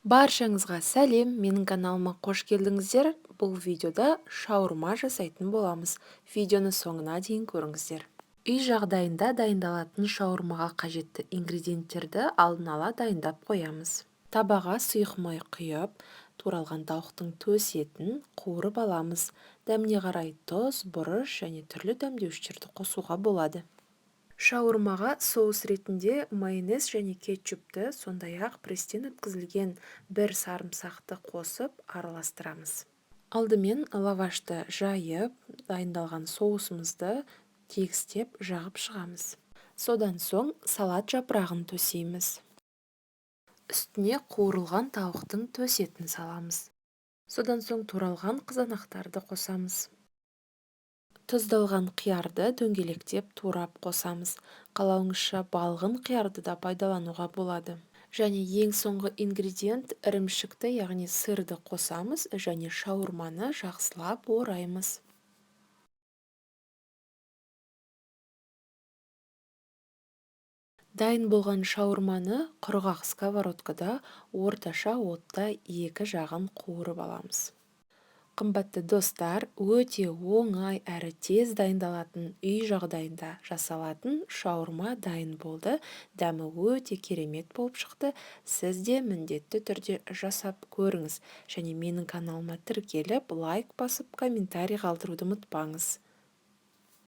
Баршаңызға сәлем, менің каналыма қош келдіңіздер. Бұл видеода шаурма жасайтын боламыз. Видеоны соңына дейін көріңіздер. Үй жағдайында дайындалатын шаурмаға қажетті ингредиенттерді алдын ала дайындап қоямыз. Табаға сұйық май құйып, туралған тауықтың төс етін қуырып аламыз. Дәміне қарай тұз, бұрыш және түрлі дәмдеуіштерді қосуға болады. Шаурмаға соус ретінде майонез және кетчупты, сондай-ақ пресстен өткізілген бір сарымсақты қосып араластырамыз. Алдымен лавашты жайып, дайындалған соусымызды тегістеп жағып шығамыз. Содан соң салат жапырағын төсейміз. Үстіне қуырылған тауықтың төс етін саламыз. Содан соң туралған қызанақтарды қосамыз. Тұздалған қиярды дөңгелектеп турап қосамыз. Қалауыңызша балғын қиярды да пайдалануға болады. Және ең соңғы ингредиент ірімшікті, яғни сырды қосамыз және шаурманы жақсылап ораймыз. Дайын болған шаурманы құрғақ сковородкада орташа отта екі жағын қуырып аламыз. Қымбатты достар, өте оңай әрі тез дайындалатын үй жағдайында жасалатын шаурма дайын болды. Дәмі өте керемет болып шықты. Сіз де міндетті түрде жасап көріңіз. Және менің каналыма тіркеліп, лайк басып, комментарий қалдыруды ұмытпаңыз.